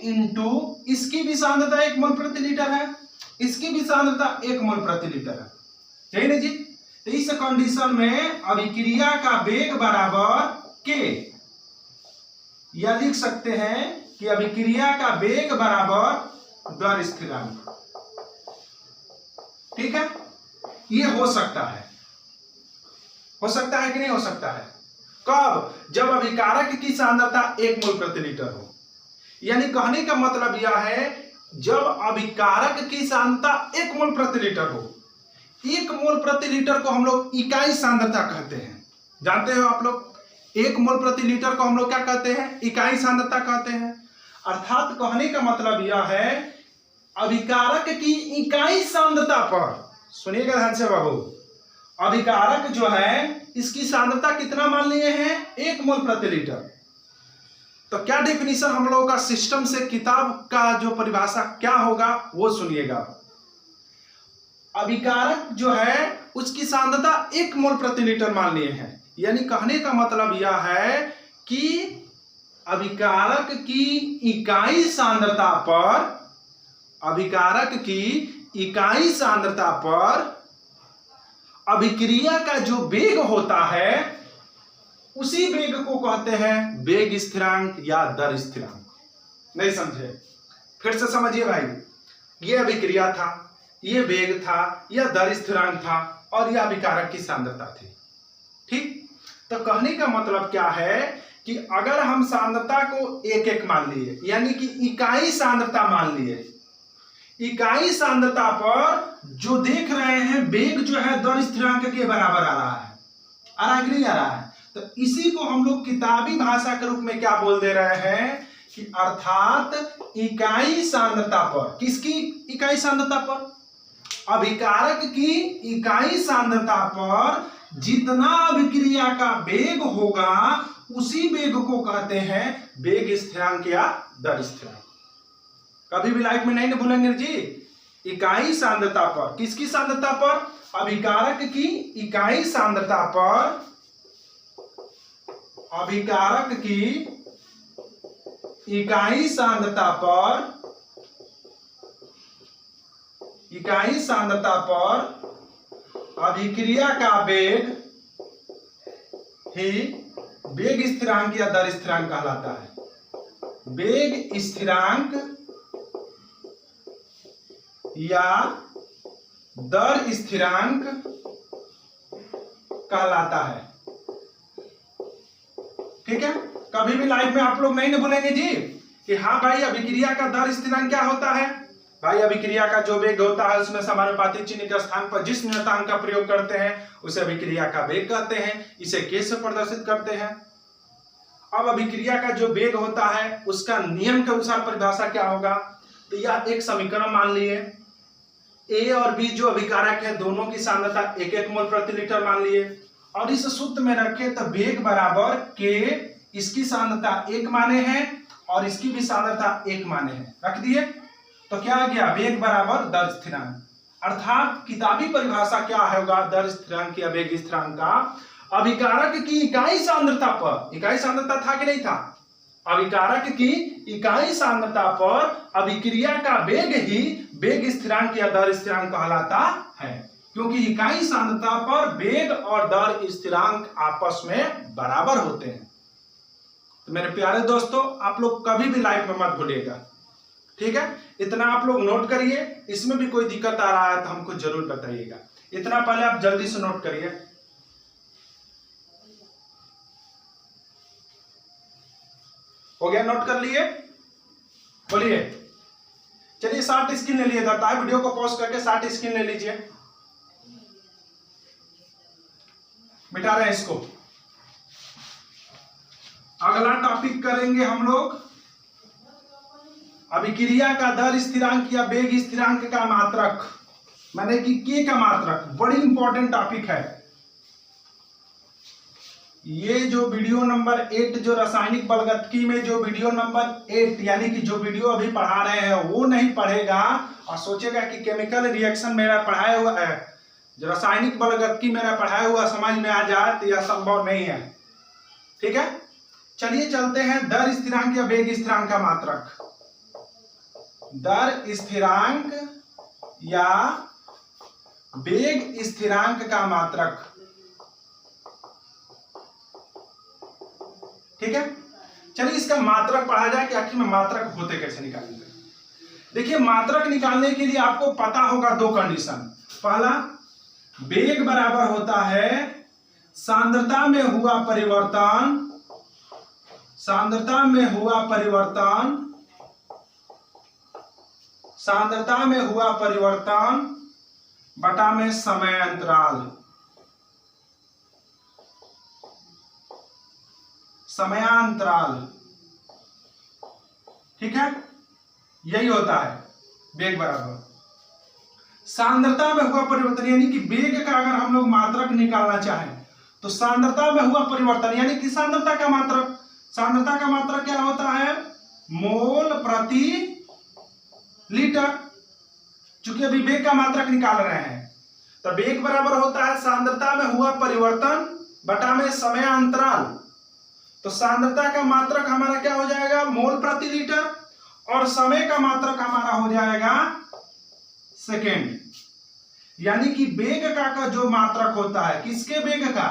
इंटू इसकी भी सांद्रता 1 मोल प्रति लीटर है, इसकी भी सांद्रता 1 मोल प्रति लीटर है, यही ना जी। तो इस कंडीशन में अभिक्रिया का वेग बराबर K, या लिख सकते हैं कि अभिक्रिया का वेग बराबर दर स्थिरांक। ठीक है, ये हो सकता है कि नहीं हो सकता है? कब? जब अभिकारक की सांद्रता 1 मोल प्रति लीटर हो। यानी कहने का मतलब यह है जब अभिकारक की सांद्रता 1 मोल प्रति लीटर हो। 1 मोल प्रति लीटर को हम लोग इकाई सांद्रता कहते हैं, जानते हो आप लोग? 1 मोल प्रति लीटर को हम लोग क्या कहते हैं? इकाई सांद्रता कहते हैं। अर्थात कहने का मतलब यह है अभिकारक की इकाई सांद्रता पर, सुनिएगा ध्यान से बाबू, अभिकारक जो है इसकी सांद्रता कितना मान लिए हैं? 1 मोल प्रति लीटर। तो क्या डेफिनेशन हम लोगों का सिस्टम से किताब का जो परिभाषा क्या होगा वो सुनिएगा। अभिकारक जो है उसकी सांद्रता 1 मोल प्रति लीटर मान लिए हैं। यानी कहने का मतलब यह है कि अभिकारक की इकाई सांद्रता पर, अभिकारक की इकाई सांद्रता पर अभिक्रिया का जो वेग होता है उसी वेग को कहते हैं वेग स्थिरांक या दर स्थिरांक। नहीं समझे? फिर से समझिए भाई, ये अभिक्रिया था, ये वेग था, यह दर स्थिरांक था और यह अभिकारक की सांद्रता थी। ठीक, तो कहने का मतलब क्या है कि अगर हम सांद्रता को एक एक मान लिए, यानी कि इकाई सांद्रता मान लिए, इकाई सांद्रता पर जो देख रहे हैं वेग जो है दर स्थिरांक के बराबर आ रहा है, कि नहीं आ रहा है? तो इसी को हम लोग किताबी भाषा के रूप में क्या बोल दे रहे हैं कि अर्थात इकाई सांद्रता पर, किसकी इकाई सांद्रता पर? अभिकारक की इकाई सांद्रता पर जितना अभिक्रिया का वेग होगा उसी वेग को कहते हैं वेग स्थिरांक या दर स्थिरांक। कभी भी लाइफ में नहीं भूलेंगे जी। इकाई सांद्रता पर, किसकी सांद्रता पर? अभिकारक की इकाई सांद्रता पर, अभिकारक की इकाई सांद्रता पर, इकाई सांद्रता पर अभिक्रिया का वेग ही वेग स्थिरांक या दर स्थिरांक कहलाता है। वेग स्थिरांक या दर स्थिरांक कहलाता है। ठीक है, कभी भी लाइफ में आप लोग नहीं भूलेंगे जी कि हाँ भाई अभिक्रिया का दर स्थिरांक क्या होता है। भाई अभिक्रिया का जो वेग होता है उसमें समानुपाती चिन्ह के स्थान पर जिस नियतांक का प्रयोग करते हैं उसे अभिक्रिया का वेग कहते हैं, इसे K से प्रदर्शित करते हैं। अब अभिक्रिया का जो वेग होता है उसका नियम के अनुसार परिभाषा क्या होगा? तो यह एक समीकरण मान लिए, A और B जो अभिकारक है दोनों की सांद्रता 1-1 मोल प्रति लीटर मान लिए और इस सूत्र में रखे तो वेग बराबर K, इसकी सांद्रता 1 माने हैं और इसकी भी सांद्रता 1 माने हैं, रख दिए। तो क्या आ गया? वेग बराबर दर स्थिरांक। अर्थात किताबी परिभाषा क्या होगा दर स्थिरांक या वेग स्थिरांक का? अभिकारक की इकाई सांद्रता पर, इकाई सांद्रता था कि नहीं था? अभिकारक की इकाई सांद्रता पर अभिक्रिया का वेग ही वेग स्थिरांक या दर स्थिरांक कहलाता है, क्योंकि इकाई सांद्रता पर वेग और दर स्थिरांक आपस में बराबर होते हैं। तो मेरे प्यारे दोस्तों, आप लोग कभी भी लाइफ में मत भूलिएगा, ठीक है? इतना आप लोग नोट करिए। इसमें भी कोई दिक्कत आ रहा है तो हमको जरूर बताइएगा। इतना पहले आप जल्दी से नोट करिए। हो गया? नोट कर लिए? बोलिए। चलिए 60 स्क्रीन ले लिए जाता है, वीडियो को पॉज करके 60 स्क्रीन ले लीजिए। मिटा रहे हैं इसको। अगला टॉपिक करेंगे हम लोग अभिक्रिया का दर स्थिरांक या वेग स्थिरांक का मात्रक, माने कि K का मात्रक। बड़ी इंपॉर्टेंट टॉपिक है ये। जो वीडियो नंबर 8 जो रासायनिक बलगतकी में जो वीडियो नंबर 8 यानी कि जो वीडियो अभी पढ़ा रहे हैं वो नहीं पढ़ेगा और सोचेगा कि केमिकल रिएक्शन मेरा पढ़ाया हुआ है, जो रासायनिक बलगति मेरा पढ़ाया हुआ समझ में आ जाए तो यह संभव नहीं है। ठीक है, चलिए चलते हैं दर स्थिरांक या वेग स्थिरांक का मात्रक। दर स्थिरांक या वेग स्थिरांक का मात्रक। ठीक है, चलिए इसका मात्रक पढ़ा जाए कि आखिर में मात्रक होते कैसे निकालेंगे। देखिए, मात्रक निकालने के लिए आपको पता होगा दो कंडीशन। पहला, वेग बराबर होता है सांद्रता में हुआ परिवर्तन, सांद्रता में हुआ परिवर्तन, सांद्रता में हुआ परिवर्तन बटा में समय अंतराल, समयांतराल। ठीक है, यही होता है वेग बराबर सांद्रता में हुआ परिवर्तन। यानी कि वेग का अगर हम लोग मात्रक निकालना चाहें तो सांद्रता में हुआ परिवर्तन यानी कि सांद्रता का मात्रक, सांद्रता का मात्रक क्या होता है? मोल प्रति लीटर। चूंकि अभी वेग का मात्रक निकाल रहे हैं तो वेग बराबर होता है सांद्रता में हुआ परिवर्तन बटा में समय अंतराल। तो सांद्रता का मात्रक हमारा क्या हो जाएगा? मोल प्रति लीटर, और समय का मात्रक हमारा हो जाएगा सेकेंड। यानी कि वेग का जो मात्रक होता है, किसके वेग का?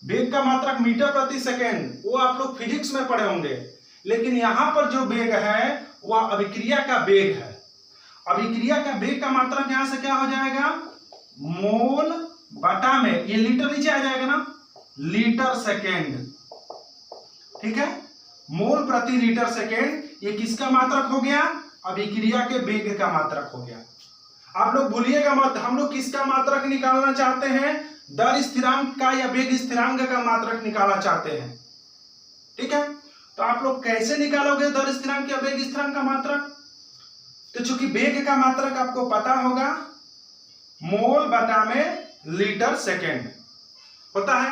वेग का मात्रक मीटर प्रति सेकेंड, वो आप लोग फिजिक्स में पढ़े होंगे। लेकिन यहां पर जो वेग है वह अभिक्रिया का वेग है। अभिक्रिया का वेग का मात्रक यहां से क्या हो जाएगा? मोल बटा में, ये लीटर नीचे आ जाएगा ना, लीटर सेकेंड। ठीक है, मोल प्रति लीटर सेकेंड, ये किसका मात्रक हो गया? अभिक्रिया के वेग का मात्रक हो गया। आप लोग भूलिएगा मत, हम लोग किसका मात्रक निकालना चाहते हैं? दर स्थिरांक का या वेग स्थिरांक का मात्रक निकालना चाहते हैं। ठीक है, तो आप लोग कैसे निकालोगे दर स्थिरांक या वेग स्थिरांक का मात्रक? तो चूंकि वेग का मात्रक आपको पता होगा, मोल बटा में लीटर सेकेंड होता है।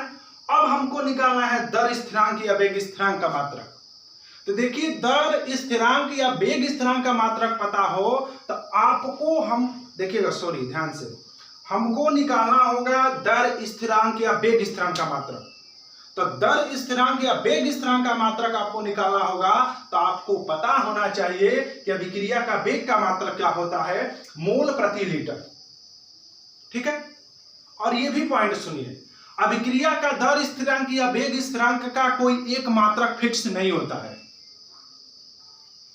अब हमको निकालना है दर स्थिरांक या वेग स्थिरांक का मात्रक। तो देखिए, दर स्थिरांक या वेग स्थिरांक का मात्रक पता हो तो आपको, हम देखिएगा, सॉरी ध्यान से, हमको निकालना होगा दर स्थिरांक या वेग स्थिरांक का मात्रक। तो दर स्थिरांक या वेग स्थिरांक का मात्रक आपको निकालना होगा तो आपको पता होना चाहिए कि अभिक्रिया का वेग का मात्रक क्या होता है? मोल प्रति लीटर। ठीक है, और ये भी पॉइंट सुनिए, अभिक्रिया का दर स्थिरांक या वेग स्थिरांक का कोई एक मात्रक फिक्स नहीं होता है।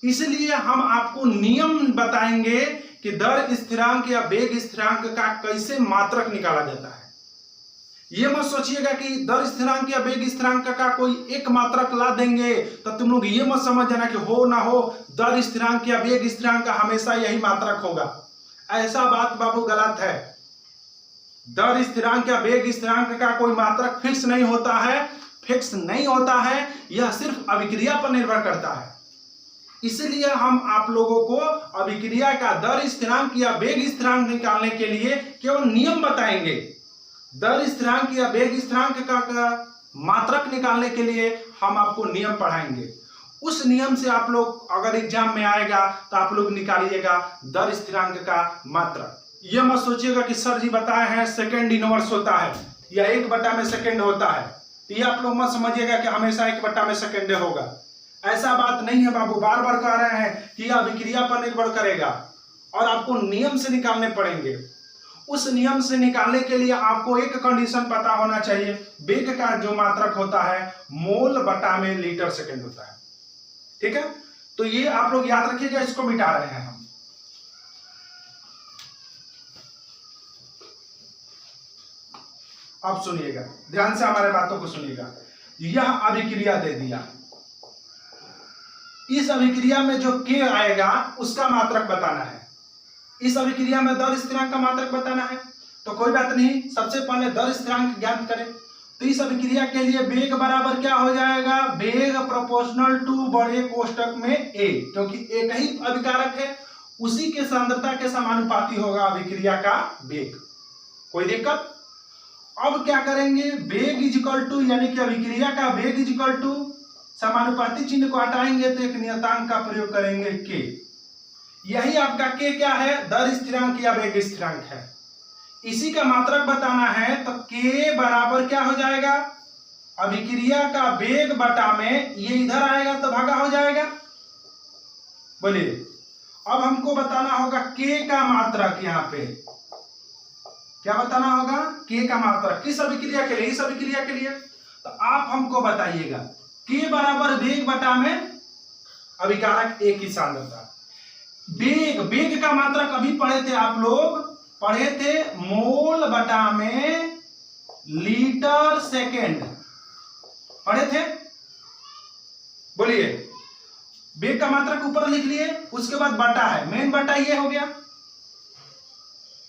इसलिए हम आपको नियम बताएंगे कि दर स्थिरांक या वेग स्थिरांक का कैसे मात्रक निकाला जाता है। ये मत सोचिएगा कि दर स्थिरांक या वेग स्थिरांक का कोई एक मात्रक ला देंगे तो तुम लोग ये मत समझ जाना कि हो ना हो दर स्थिरांक या वेग स्थिरांक का हमेशा यही मात्रक होगा। ऐसा बात बाबू गलत है। दर स्थिरांक या वेग स्थिरांक का कोई मात्रक फिक्स नहीं होता है, फिक्स नहीं होता है, यह सिर्फ अभिक्रिया पर निर्भर करता है। इसलिए हम आप लोगों को अभिक्रिया का दर स्थिरांक या वेग स्थिरांक निकालने के लिए केवल नियम बताएंगे। दर स्थिरांक या वेग स्थिरांक का मात्रक निकालने के लिए हम आपको नियम पढ़ाएंगे। उस नियम से आप लोग अगर एग्जाम में आएगा तो आप लोग निकालिएगा दर स्थिरांक का मात्रक। यह मत सोचिएगा कि सर जी बताए हैं सेकेंड इनवर्स होता है या 1 बटा में सेकेंड होता है, तो ये आप लोग मत समझिएगा कि हमेशा 1 बटा में सेकेंड होगा। ऐसा बात नहीं है बाबू, बार बार कह रहे हैं कि यह अभिक्रिया पर निर्भर करेगा और आपको नियम से निकालने पड़ेंगे। उस नियम से निकालने के लिए आपको एक कंडीशन पता होना चाहिए, वेग का जो मात्रक होता है मोल बटा में लीटर सेकेंड होता है। ठीक है, तो ये आप लोग याद रखिएगा, इसको मिटा रहे हैं हम। अब सुनिएगा, ध्यान से हमारे बातों को सुनिएगा। यह अभिक्रिया दे दिया, इस अभिक्रिया में जो K आएगा उसका मात्रक बताना है। इस अभिक्रिया में दर स्थिरांक का मात्रक बताना है। तो कोई बात नहीं, सबसे पहले दर स्थिरांक ज्ञात करें। तो इस अभिक्रिया के लिए वेग बराबर क्या हो जाएगा? वेग प्रोपोर्शनल टू बड़े कोष्टक में A, क्योंकि एक ही अभिकारक है, उसी के सांद्रता के समानुपाती होगा अभिक्रिया का वेग। कोई दिक्कत? अब क्या करेंगे? वेग इजिकल टू, यानी कि अभिक्रिया का वेग इजिकल टू, समानुपाती चिन्ह को हटाएंगे तो एक नियतांक का प्रयोग करेंगे K। यही आपका K क्या है? दर स्थिरांक या वेग स्थिरांक है। इसी का मात्रक बताना है तो के बराबर क्या हो जाएगा, अभिक्रिया का वेग बटा में ये इधर आएगा तो भागा हो जाएगा। बोलिए अब हमको बताना होगा के का मात्रक, यहाँ पे क्या बताना होगा, के का मात्रक किस अभिक्रिया के लिए, इस अभिक्रिया के लिए। तो आप हमको बताइएगा के बराबर वेग बटा में अभिकारक ए की सांद्रता। वेग का मात्रक अभी पढ़े थे, आप लोग पढ़े थे मोल बटा में लीटर सेकेंड, पढ़े थे। बोलिए वेग का मात्रक ऊपर लिख लिए, उसके बाद बटा है, मेन बटा ये हो गया।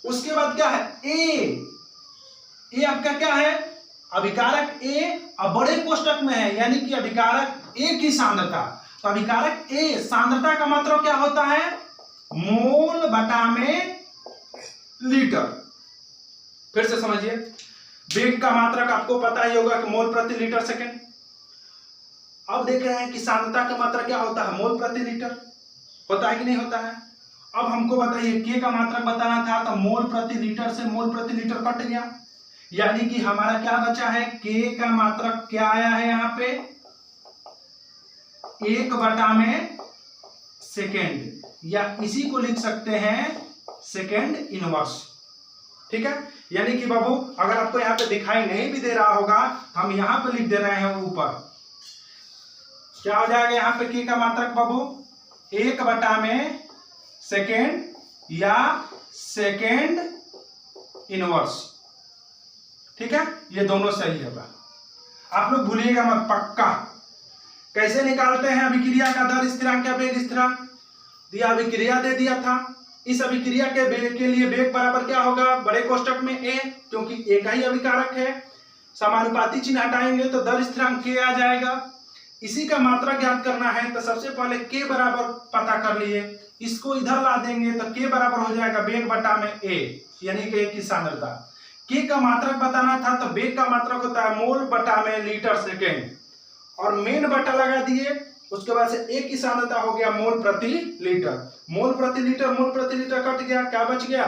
उसके बाद क्या है, ए आपका क्या है, अभिकारक ए, अब बड़े कोष्टक में है यानी कि अभिकारक ए की सांद्रता। तो अभिकारक ए सांद्रता का मात्रक क्या होता है, मोल बटा में लीटर। फिर से समझिए, वेग का मात्रक आपको पता ही होगा कि मोल प्रति लीटर सेकेंड। अब देख रहे हैं कि सांद्रता का मात्रक क्या होता है, मोल प्रति लीटर होता है कि नहीं होता है। अब हमको बताइए के का मात्रक बताना था, तो मोल प्रति लीटर से मोल प्रति लीटर कट गया, यानी कि हमारा क्या बचा है, के का मात्रक क्या आया है यहाँ पे, 1 बटा में सेकेंड, या इसी को लिख सकते हैं सेकेंड इनवर्स। ठीक है, यानी कि बाबू अगर आपको यहाँ पे दिखाई नहीं भी दे रहा होगा, हम यहाँ पे लिख दे रहे हैं ऊपर, क्या हो जाएगा यहाँ पे के का मात्रक बाबू, 1 बटा में सेकेंड या सेकेंड इनवर्स। ठीक है, ये दोनों सही होगा, आप लोग भूलिएगा मत पक्का। कैसे निकालते हैं अभिक्रिया का दर स्थिरांक या वेग स्थिरांक, दिया अभिक्रिया दे दिया था, इस अभिक्रिया के लिए वेग बराबर क्या होगा, बड़े कोष्टक में ए, क्योंकि ए का ही अभिकारक है, समानुपाती चिन्ह हटाएंगे तो दर स्थिरांक के आ जाएगा। इसी का मात्रक ज्ञात करना है तो सबसे पहले के बराबर पता कर लिए, इसको इधर ला देंगे तो के बराबर हो जाएगा वेग बटा में ए, यानी कि ए की सांद्रता। के का मात्रक बताना था तो वेग का मात्रक होता है मोल बटा में लीटर सेकेंड, और मेन बटा लगा दिए, उसके बाद से ए की सांद्रता हो गया मोल प्रति लीटर। मोल प्रति लीटर कट गया, क्या बच गया,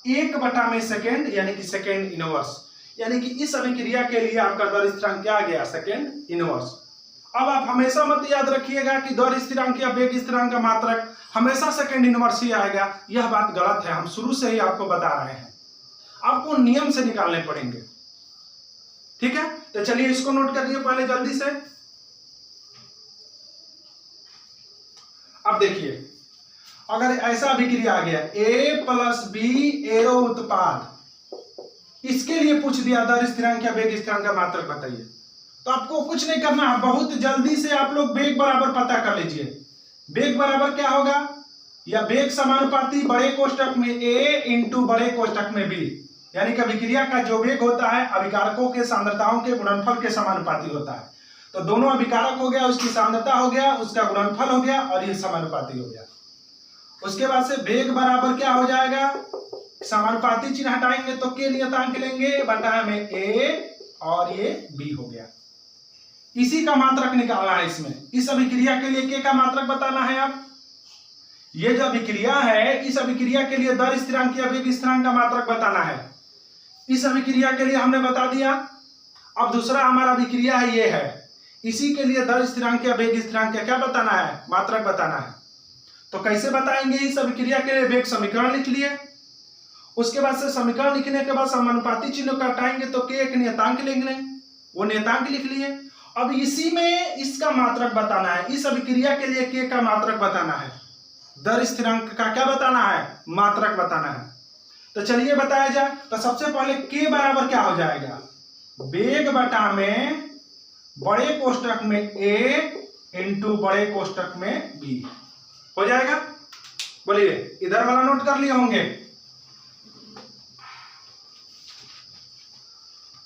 1 बटा में सेकेंड, यानी कि सेकेंड इनवर्स, यानी कि इस अभिक्रिया के लिए आपका दर स्थिरांक क्या आ गया, सेकेंड इनवर्स। अब आप हमेशा मत याद रखिएगा कि दर स्थिरांक या वेग स्थिरांक का मात्रक हमेशा सेकेंड इनवर्स ही आएगा, यह बात गलत है, हम शुरू से ही आपको बता रहे हैं, आपको नियम से निकालने पड़ेंगे। ठीक है, तो चलिए इसको नोट करिए पहले जल्दी से। अब देखिए अगर ऐसा अभिक्रिया आ गया A प्लस बी एरो उत्पाद, इसके लिए पूछ दिया दर स्थिरांक या वेग स्थिरांक का मात्रक बताइए, तो आपको कुछ नहीं करना, बहुत जल्दी से आप लोग वेग बराबर पता कर लीजिए। वेग बराबर क्या होगा, या वेग समानुपाती बड़े कोष्टक में A इंटू बड़े कोष्टक में B, यानी कि अभिक्रिया का जो वेग होता है अभिकारकों के सांद्रताओं के गुणनफल के समानुपाती होता है। तो दोनों अभिकारक हो गया, उसकी सांद्रता हो गया, उसका गुणनफल हो गया, और ये समानुपाती हो गया। उसके बाद से वेग बराबर क्या हो जाएगा, समानुपाती चिन्ह हटाएंगे तो के नियतांक लेंगे बटा में ए, और ये बी हो गया। इसी का मात्रक निकालना है इसमें, इस अभिक्रिया के लिए के का मात्रक बताना है। आप ये जो अभिक्रिया है, इस अभिक्रिया के लिए दर स्थिरांक या वेग स्थिरांक का मात्रक बताना है। इस अभिक्रिया के लिए हमने बता दिया। अब दूसरा हमारा अभिक्रिया है, ये है, इसी के लिए दर स्थिरांक या वेग स्थिरांक का क्या बताना है, मात्रक बताना है। तो कैसे बताएंगे, इस अभिक्रिया के लिए वेग समीकरण लिख लिए, उसके बाद से समीकरण लिखने के बाद समानुपाती चिन्ह को हटाएंगे तो के एक नियतांक लेंगे, वो नियतांक लिख लिए। अब इसी में इसका मात्रक बताना है, इस अभिक्रिया के लिए के का मात्रक बताना है, दर स्थिरांक का क्या बताना है, मात्रक बताना है। तो चलिए बताया जाए, तो सबसे पहले के बराबर क्या हो जाएगा, वेग बटा में बड़े कोष्टक में ए इंटू बड़े कोष्टक में बी हो जाएगा। बोलिए इधर वाला नोट कर लिए होंगे।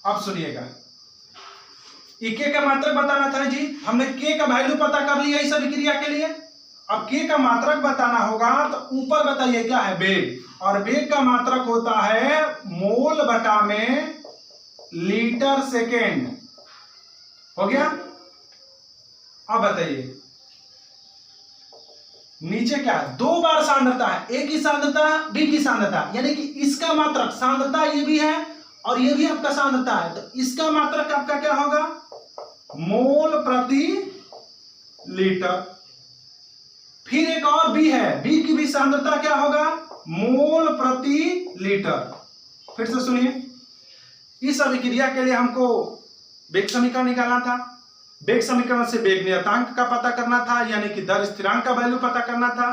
अब सुनिएगा, के का मात्रक बताना था जी, हमने के का वैल्यू पता कर लिया इस अभिक्रिया के लिए। अब के का मात्रक बताना होगा तो ऊपर बताइए क्या है, वेग, और वेग का मात्रक होता है मोल बटा में लीटर सेकेंड, हो गया। अब बताइए नीचे क्या है, 2 बार सांद्रता है, ए की सांद्रता बी की सांद्रता, यानी कि इसका मात्रक सांद्रता ये भी है और ये भी आपका सांद्रता है, तो इसका मात्रक आपका क्या होगा, मोल प्रति लीटर। फिर एक और बी है, बी की भी सांद्रता क्या होगा, मोल प्रति लीटर। फिर से सुनिए, इस अभिक्रिया के लिए हमको वेग समीकरण निकालना था, वेग समीकरण से वेग नियतांक का पता करना था, यानी कि दर स्थिरांक का वैल्यू पता करना था।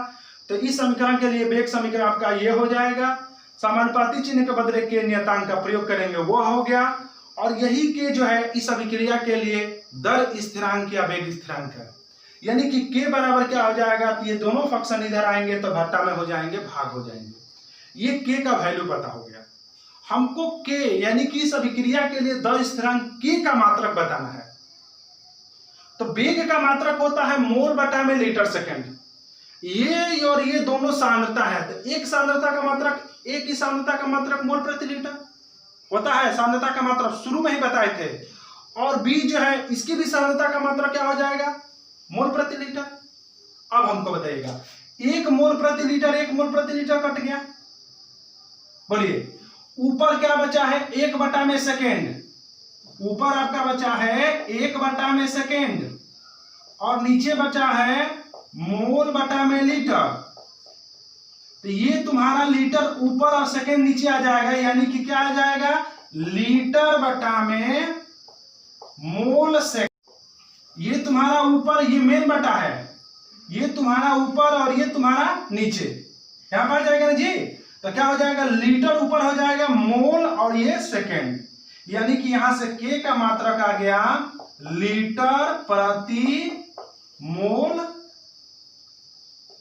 तो इस समीकरण के लिए वेग समीकरण आपका ये हो जाएगा, समानुपाती चिन्ह के बदले के नियतांक का प्रयोग करेंगे, वो हो गया। और यही के जो है इस अभिक्रिया के लिए दर स्थिरांक या वेग स्थिरांक है, यानी कि के बराबर क्या हो जाएगा, तो ये दोनों फंक्शन इधर आएंगे तो भट्टा में हो जाएंगे, भाग हो जाएंगे। ये के का वैल्यू पता हो गया हमको, के यानी कि इस अभिक्रिया के लिए दर स्थिरांक के का मात्रक बताना है। तो वेग का मात्रक होता है मोल बटा में लीटर सेकेंड, ये और ये दोनों सांद्रता है, तो एक सांद्रता का मात्रक, एक की सांद्रता का मात्रक मोल प्रति लीटर होता है, सांद्रता का मात्रक शुरू में ही बताए थे। और बी जो है इसकी भी सांद्रता का मात्रक क्या हो जाएगा, मोल प्रति लीटर। अब हमको बताइएगा, एक मोल प्रति लीटर, एक मोल प्रति लीटर कट गया, बोलिए ऊपर क्या बचा है, 1 बटा में सेकेंड, ऊपर आपका बचा है 1 बटा में सेकेंड और नीचे बचा है मोल बटा में लीटर। तो ये तुम्हारा लीटर ऊपर और सेकेंड नीचे आ जाएगा, यानी कि क्या आ जाएगा, लीटर बटा में मोल सेकेंड। ये तुम्हारा ऊपर, ये मेन बटा है, ये तुम्हारा ऊपर और ये तुम्हारा नीचे, यहां पर आ जाएगा ना जी। तो क्या हो जाएगा, लीटर ऊपर हो जाएगा, मोल और ये सेकेंड, यानी कि यहां से के का मात्रक आ गया लीटर प्रति मोल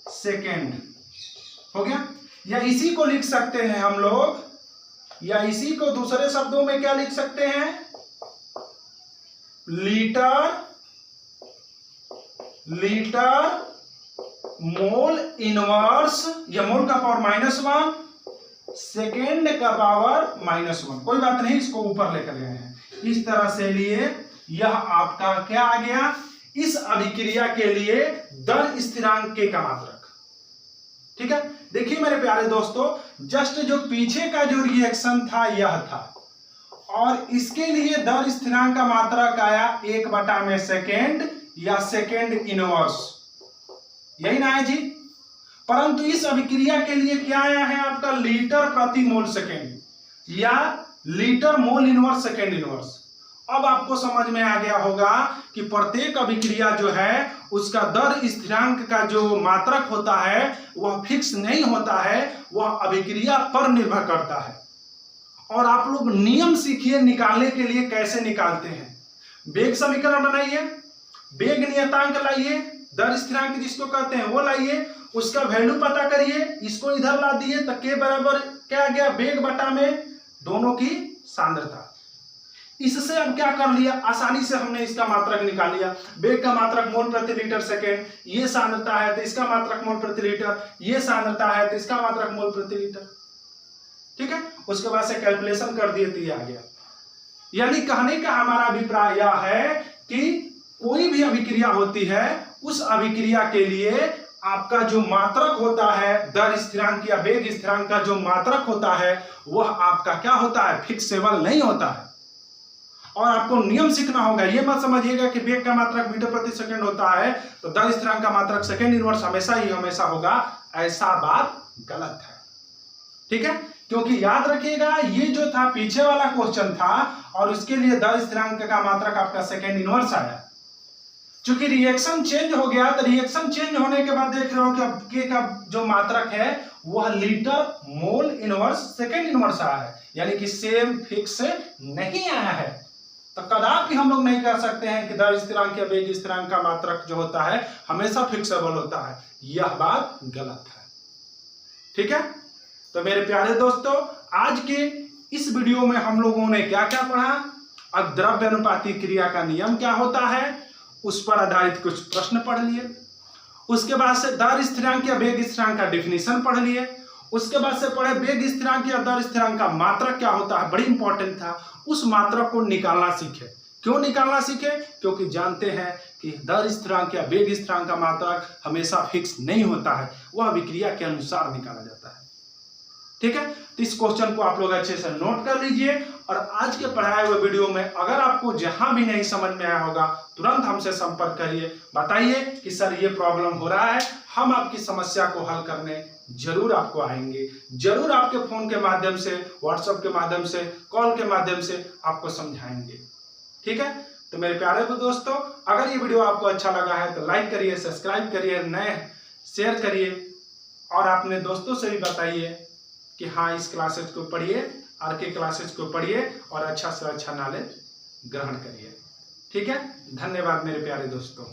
सेकेंड, हो गया। या इसी को लिख सकते हैं हम लोग, या इसी को दूसरे शब्दों में क्या लिख सकते हैं, लीटर मोल इनवर्स, या मोल का पावर -1, सेकेंड का पावर -1, कोई बात नहीं, इसको ऊपर लेकर गए हैं, इस तरह से लिए। यह आपका क्या आ गया, इस अभिक्रिया के लिए दर स्थिरांक के का मात्रक। ठीक है, देखिए मेरे प्यारे दोस्तों, जस्ट जो पीछे का जो रिएक्शन था यह था, और इसके लिए दर स्थिरांक का मात्रक आया 1 बटा में सेकेंड या सेकेंड इनवर्स, यही ना है जी। परंतु इस अभिक्रिया के लिए क्या आया है आपका, लीटर प्रति मोल सेकेंड या litre mole inverse second inverse. अब आपको समझ में आ गया होगा कि प्रत्येक अभिक्रिया जो है उसका दर स्थिरांक का जो मात्रक होता है वह फिक्स नहीं होता है, वह अभिक्रिया पर निर्भर करता है। और आप लोग नियम सीखिए निकालने के लिए कैसे निकालते हैं। वेग समीकरण बनाइए, वेग नियतांक लाइए, दर स्थिरांक जिसको कहते हैं वो लाइए, उसका वैल्यू पता करिए, इसको इधर ला दिए तो के बराबर क्या आ गया, वेग बटा में दोनों की सांद्रता। इससे अब क्या कर लिया, आसानी से हमने इसका मात्रक निकाल लिया। वेग का मात्रक मोल प्रति लीटर सेकेंड, ये सांद्रता है तो इसका मात्रक मोल प्रति लीटर, ये सांद्रता है तो इसका मात्रक मोल प्रति लीटर। ठीक है, उसके बाद से कैलकुलेशन कर दिए तो ये आ गया। यानी कहने का हमारा अभिप्राय यह है कि कोई भी अभिक्रिया होती है, उस अभिक्रिया के लिए आपका जो मात्रक होता है, दर स्थिरांक या वेग स्थिरांक का जो मात्रक होता है वह आपका क्या होता है, फिक्सेबल नहीं होता है। और आपको नियम सीखना होगा, ये मत समझिएगा कि वेग का मात्रक मीटर प्रति सेकंड होता है तो दर स्थिरांक का मात्रक सेकंड इनवर्स हमेशा ही हमेशा होगा, ऐसा बात गलत है। ठीक है, क्योंकि याद रखिएगा ये जो था पीछे वाला क्वेश्चन था और उसके लिए दर स्थिरांक का मात्रक आपका सेकंड इनवर्स आया। चूंकि रिएक्शन चेंज हो गया तो रिएक्शन चेंज होने के बाद देख रहे हो कि अब के का जो मात्रक है वह litre mole inverse second inverse आया है, यानी कि सेम फिक्स नहीं आया है। तो कदापि हम लोग नहीं कह सकते हैं कि दर स्थिरांक या वेग स्थिरांक का मात्रक जो होता है हमेशा फिक्सेबल होता है, यह बात गलत है। ठीक है, तो मेरे प्यारे दोस्तों आज के इस वीडियो में हम लोगों ने क्या क्या पढ़ा, अब द्रव्य अनुपाती क्रिया का नियम क्या होता है उस पर आधारित कुछ प्रश्न पढ़ लिए, उसके बाद से दर स्थिरांक या वेग स्थिरांक का डिफिनीशन पढ़ लिए, उसके बाद से पढ़े वेग स्थिरांक या दर स्थिरांक का मात्रक क्या होता है, बड़ी इंपॉर्टेंट था, उस मात्रक को निकालना सीखे। क्यों निकालना सीखे? क्योंकि जानते हैं कि दर स्थिरांक या वेग स्थिरांक का मात्रक हमेशा फिक्स नहीं होता है, वह विक्रिया के अनुसार निकाला जाता है। ठीक है, तो इस क्वेश्चन को आप लोग अच्छे से नोट कर लीजिए और आज के पढ़ाए हुए वीडियो में अगर आपको जहां भी नहीं समझ में आया होगा तुरंत हमसे संपर्क करिए, बताइए कि सर ये प्रॉब्लम हो रहा है, हम आपकी समस्या को हल करने जरूर आपको आएंगे, जरूर आपके फोन के माध्यम से, व्हाट्सएप के माध्यम से, कॉल के माध्यम से आपको समझाएंगे। ठीक है, तो मेरे प्यारे दोस्तों, अगर ये वीडियो आपको अच्छा लगा है तो लाइक करिए, सब्सक्राइब करिए, नए शेयर करिए और अपने दोस्तों से भी बताइए कि हाँ इस क्लासेज को पढ़िए, आरके क्लासेज को पढ़िए और अच्छा से अच्छा नॉलेज ग्रहण करिए। ठीक है, धन्यवाद मेरे प्यारे दोस्तों।